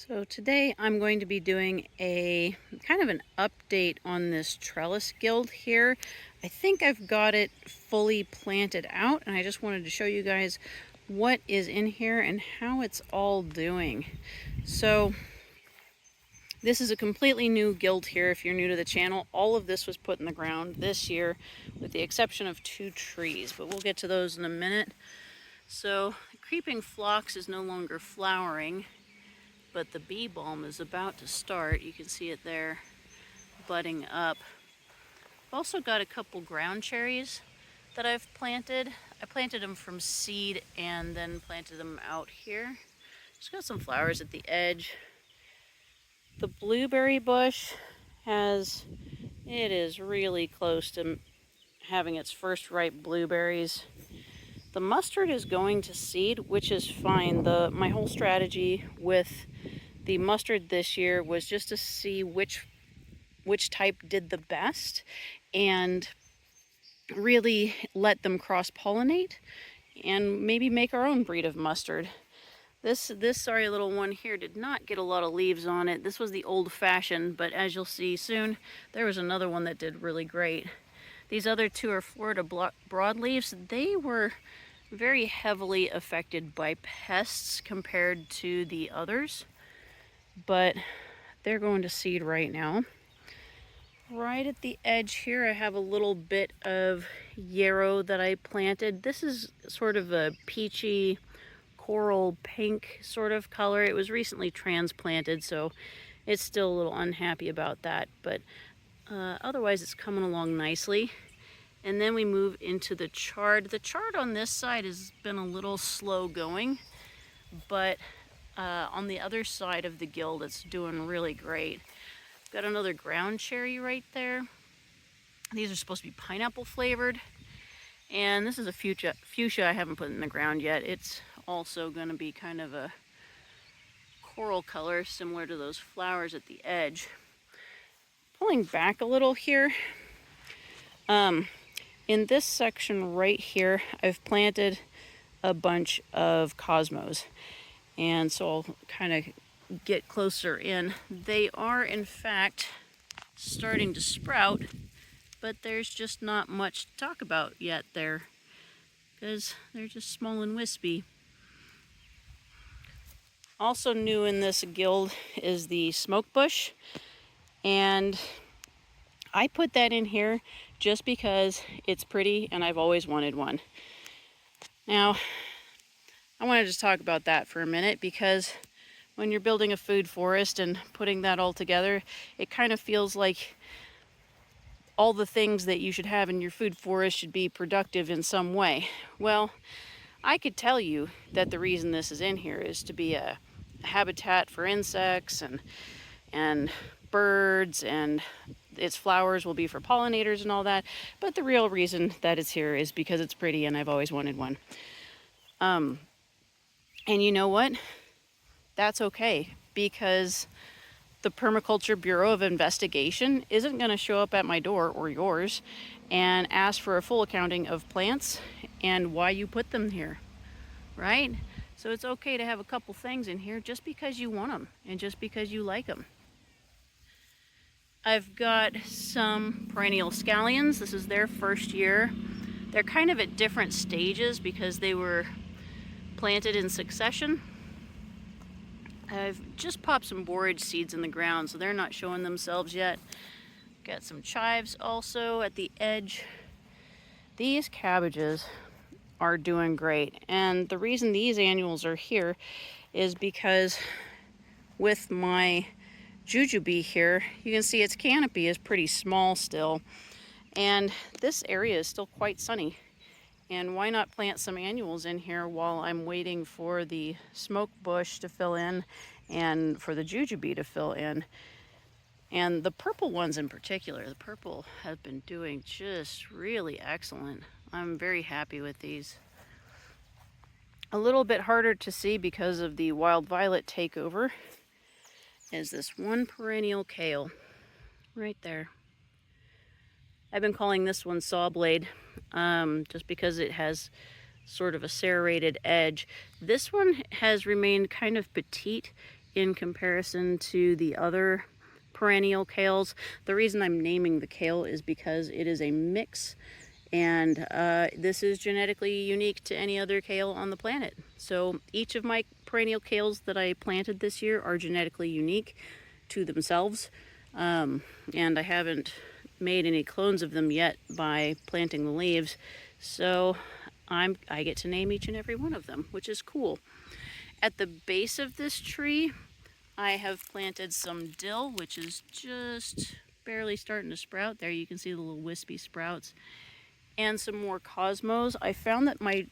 So today I'm going to be doing a kind of an update on this trellis guild here. I think I've got it fully planted out, and I just wanted to show you guys what is in here and how it's all doing. So this is a completely new guild here if you're new to the channel. All of this was put in the ground this year with the exception of 2 trees, but we'll get to those in a minute. So the creeping phlox is no longer flowering, but the bee balm is about to start. You can see it there budding up. I've also got a couple ground cherries that I've planted. I planted them from seed and then planted them out here. Just got some flowers at the edge. The blueberry bush it is really close to having its first ripe blueberries. The mustard is going to seed, which is fine. My whole strategy with the mustard this year was just to see which type did the best and really let them cross-pollinate and maybe make our own breed of mustard. This sorry little one here did not get a lot of leaves on it. This was the old-fashioned, but as you'll see soon, there was another one that did really great. These other 2 are Florida broadleaves. They were very heavily affected by pests compared to the others, but they're going to seed right now. Right at the edge here, I have a little bit of yarrow that I planted. This is sort of a peachy coral pink sort of color. It was recently transplanted, so it's still a little unhappy about that, but otherwise it's coming along nicely. And then we move into the chard. The chard on this side has been a little slow going, but on the other side of the guild it's doing really great. Got another ground cherry right there. These are supposed to be pineapple flavored. And this is a fuchsia I haven't put in the ground yet. It's also going to be kind of a coral color similar to those flowers at the edge. Pulling back a little here, in this section right here, I've planted a bunch of cosmos. And so I'll kind of get closer in. They are, in fact, starting to sprout, but there's just not much to talk about yet there because they're just small and wispy. Also new in this guild is the smoke bush, and I put that in here just because it's pretty and I've always wanted one. Now, I want to just talk about that for a minute, because when you're building a food forest and putting that all together, it kind of feels like all the things that you should have in your food forest should be productive in some way. Well, I could tell you that the reason this is in here is to be a habitat for insects and birds, and its flowers will be for pollinators and all that, but the real reason that it's here is because it's pretty and I've always wanted one. And you know what? That's okay, because the Permaculture Bureau of Investigation isn't going to show up at my door or yours and ask for a full accounting of plants and why you put them here, right? So it's okay to have a couple things in here just because you want them and just because you like them. I've got some perennial scallions. This is their first year. They're kind of at different stages because they were planted in succession. I've just popped some borage seeds in the ground, so they're not showing themselves yet. Got some chives also at the edge. These cabbages are doing great, and the reason these annuals are here is because with my jujube here, you can see its canopy is pretty small still, and this area is still quite sunny. And why not plant some annuals in here while I'm waiting for the smoke bush to fill in and for the jujube to fill in. And the purple ones in particular, the purple have been doing just really excellent. I'm very happy with these. A little bit harder to see because of the wild violet takeover is this one perennial kale right there. I've been calling this one saw blade just because it has sort of a serrated edge. This one has remained kind of petite in comparison to the other perennial kales. The reason I'm naming the kale is because it is a mix, and this is genetically unique to any other kale on the planet. So each of my perennial kales that I planted this year are genetically unique to themselves, and I haven't made any clones of them yet by planting the leaves, so I get to name each and every one of them, which is cool. At the base of this tree, I have planted some dill, which is just barely starting to sprout. There you can see the little wispy sprouts. And some more cosmos. I found that my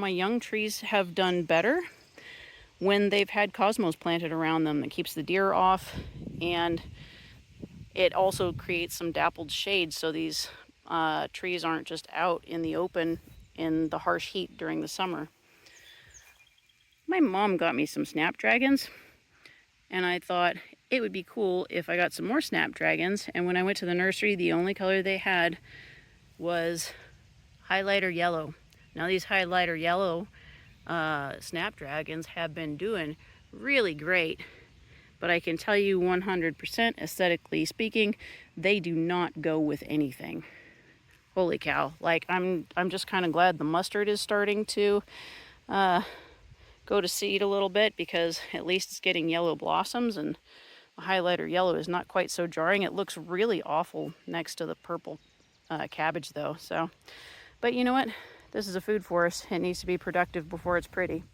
young trees have done better when they've had cosmos planted around them. That keeps the deer off, and it also creates some dappled shade, so these trees aren't just out in the open in the harsh heat during the summer. My mom got me some snapdragons, and I thought it would be cool if I got some more snapdragons. And when I went to the nursery, the only color they had was highlighter yellow. Now these highlighter yellow snapdragons have been doing really great, but I can tell you 100% aesthetically speaking, they do not go with anything. Holy cow. Like, I'm just kind of glad the mustard is starting to go to seed a little bit, because at least it's getting yellow blossoms, and the highlighter yellow is not quite so jarring. It looks really awful next to the purple cabbage though. So, but you know what? This is a food forest. It needs to be productive before it's pretty.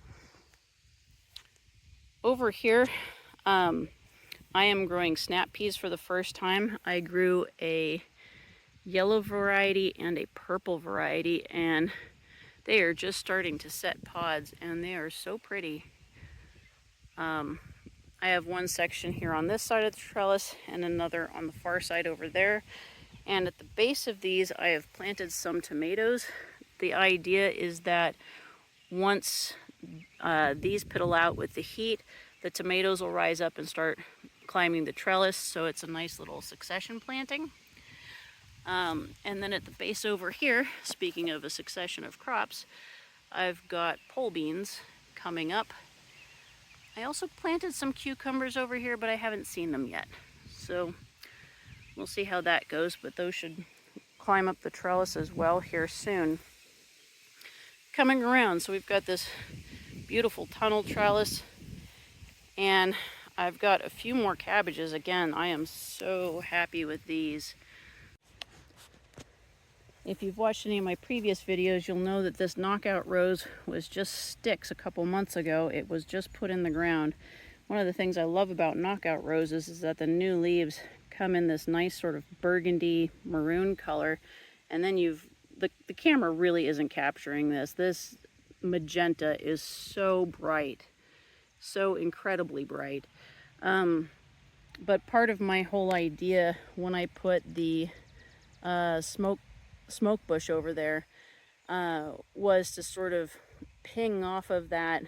Over here, I am growing snap peas for the first time. I grew a yellow variety and a purple variety, and they are just starting to set pods, and they are so pretty. I have one section here on this side of the trellis and another on the far side over there. And at the base of these, I have planted some tomatoes. The idea is that once these piddle out with the heat, the tomatoes will rise up and start climbing the trellis, so it's a nice little succession planting. And then at the base over here, speaking of a succession of crops, I've got pole beans coming up. I also planted some cucumbers over here, but I haven't seen them yet. So we'll see how that goes, but those should climb up the trellis as well here soon. Coming around, so we've got this beautiful tunnel trellis, and I've got a few more cabbages. Again, I am so happy with these. If you've watched any of my previous videos, you'll know that this knockout rose was just sticks a couple months ago. It was just put in the ground. One of the things I love about knockout roses is that the new leaves come in this nice sort of burgundy maroon color, and then the camera really isn't capturing this. This magenta is so bright, so incredibly bright. But part of my whole idea when I put the smoke bush over there was to sort of ping off of that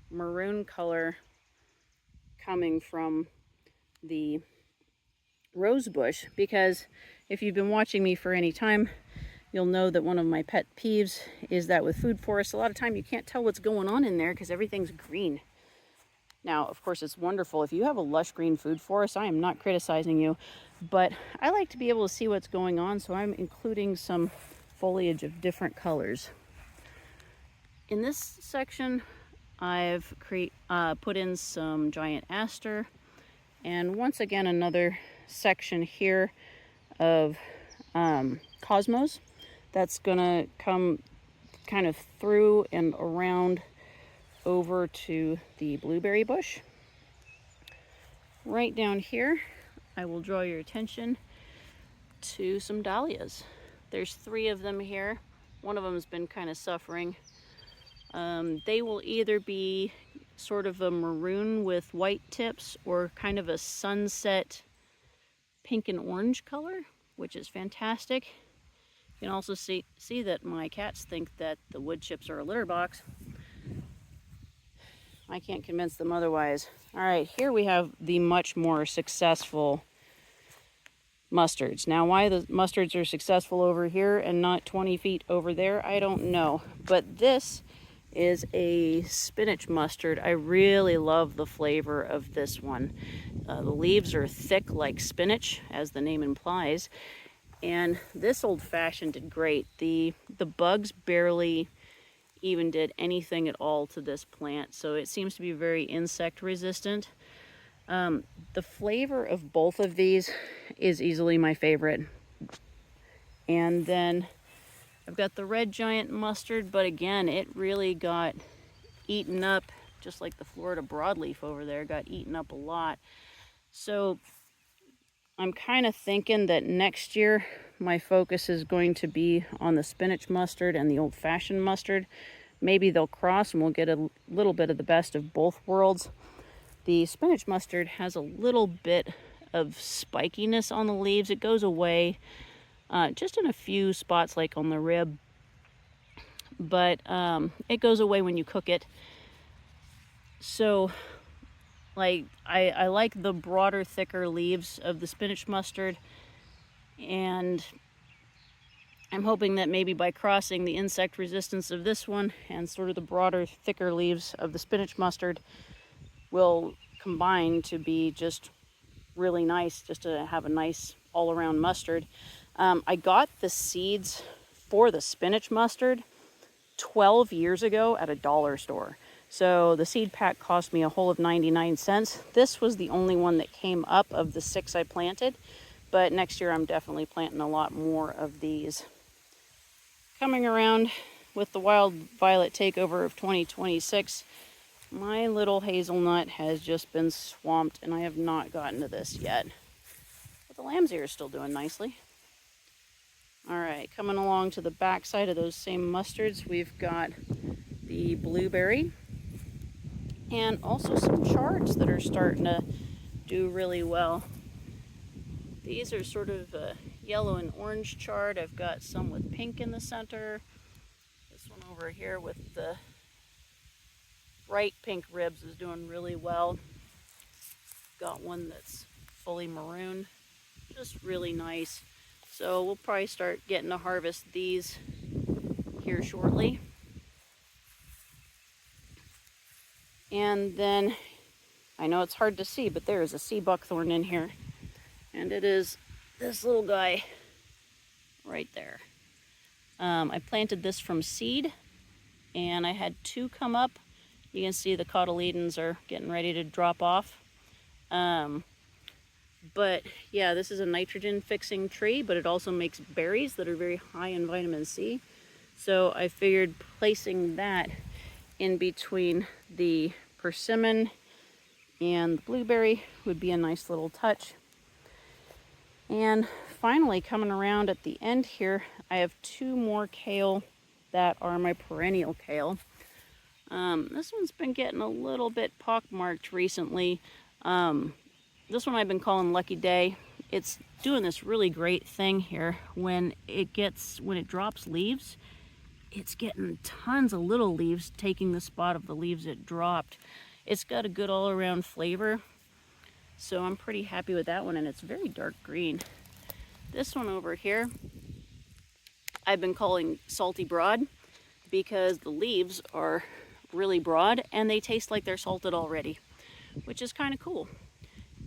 maroon color coming from the rose bush, because if you've been watching me for any time, you'll know that one of my pet peeves is that with food forests, a lot of time you can't tell what's going on in there because everything's green. Now, of course, it's wonderful. If you have a lush green food forest, I am not criticizing you, but I like to be able to see what's going on, so I'm including some foliage of different colors. In this section, I've put in some giant aster, and once again another section here of cosmos that's gonna come kind of through and around over to the blueberry bush. Right down here, I will draw your attention to some dahlias. There's 3 of them here. One of them has been kind of suffering. They will either be sort of a maroon with white tips or kind of a sunset pink and orange color, which is fantastic. You can also see that my cats think that the wood chips are a litter box. I can't convince them otherwise. All right, here we have the much more successful mustards. Now, why the mustards are successful over here and not 20 feet over there, I don't know. But this is a spinach mustard. I really love the flavor of this one. The leaves are thick like spinach, as the name implies, and this old-fashioned did great. The bugs barely even did anything at all to this plant, so it seems to be very insect resistant. The flavor of both of these is easily my favorite. And then I've got the red giant mustard, but again, it really got eaten up, just like the Florida broadleaf over there got eaten up a lot. So I'm kind of thinking that next year my focus is going to be on the spinach mustard and the old-fashioned mustard. Maybe they'll cross and we'll get a little bit of the best of both worlds. The spinach mustard has a little bit of spikiness on the leaves. It goes away just in a few spots, like on the rib, but it goes away when you cook it. So like I like the broader, thicker leaves of the spinach mustard, and I'm hoping that maybe by crossing the insect resistance of this one and sort of the broader, thicker leaves of the spinach mustard will combine to be just really nice, just to have a nice all-around mustard. I got the seeds for the spinach mustard 12 years ago at a dollar store. So the seed pack cost me a whole of 99 cents. This was the only one that came up of the 6 I planted, but next year I'm definitely planting a lot more of these. Coming around with the wild violet takeover of 2026, my little hazelnut has just been swamped and I have not gotten to this yet. But the lamb's ear is still doing nicely. All right, coming along to the back side of those same mustards, we've got the blueberry and also some chards that are starting to do really well. These are sort of a yellow and orange chard. I've got some with pink in the center. This one over here with the bright pink ribs is doing really well. Got one that's fully maroon, just really nice. So we'll probably start getting to harvest these here shortly. And then, I know it's hard to see, but there is a sea buckthorn in here. And it is this little guy right there. I planted this from seed, and I had 2 come up. You can see the cotyledons are getting ready to drop off. But yeah, this is a nitrogen fixing tree, but it also makes berries that are very high in vitamin C. So I figured placing that in between the persimmon and the blueberry would be a nice little touch. And finally, coming around at the end here, I have 2 more kale that are my perennial kale. This one's been getting a little bit pockmarked recently. This one I've been calling Lucky Day. It's doing this really great thing here. When it drops leaves, it's getting tons of little leaves taking the spot of the leaves it dropped. It's got a good all-around flavor, so I'm pretty happy with that one, and it's very dark green. This one over here, I've been calling Salty Broad because the leaves are really broad and they taste like they're salted already, which is kind of cool.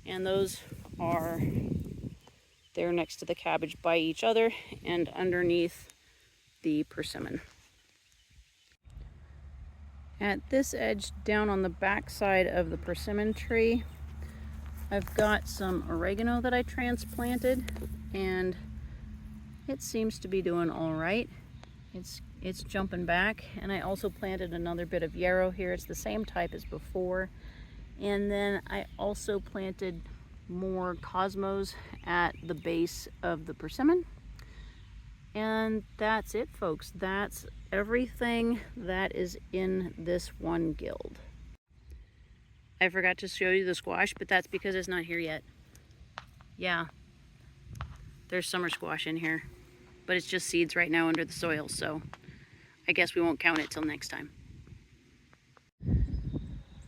And those are there next to the cabbage by each other and underneath the persimmon. At this edge down on the back side of the persimmon tree, I've got some oregano that I transplanted, and it seems to be doing all right. It's jumping back, and I also planted another bit of yarrow here. It's the same type as before. And then I also planted more cosmos at the base of the persimmon. And that's it, folks. That's everything that is in this one guild. I forgot to show you the squash, but that's because it's not here yet. Yeah, there's summer squash in here, but it's just seeds right now under the soil, so I guess we won't count it till next time.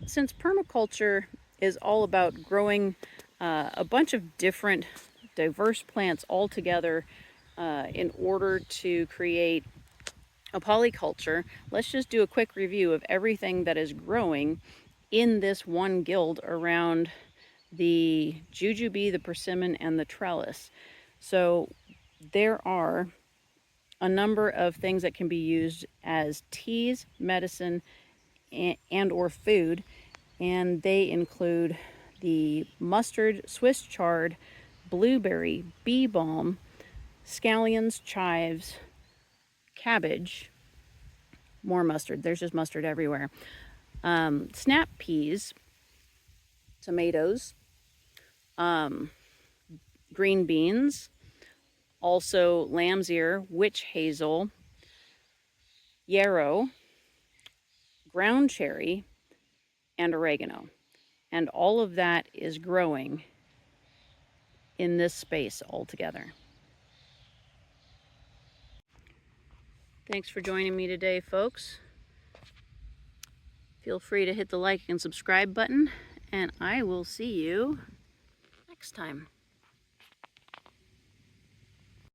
Since permaculture is all about growing a bunch of different diverse plants all together in order to create a polyculture, let's just do a quick review of everything that is growing in this one guild around the jujube, the persimmon, and the trellis. So there are a number of things that can be used as teas, medicine, and or food, and they include the mustard, Swiss chard, blueberry, bee balm, scallions, chives, cabbage, more mustard, there's just mustard everywhere, snap peas, tomatoes, green beans, also lamb's ear, witch hazel, yarrow, ground cherry, and oregano. And all of that is growing in this space altogether. Thanks for joining me today, folks. Feel free to hit the like and subscribe button, and I will see you next time.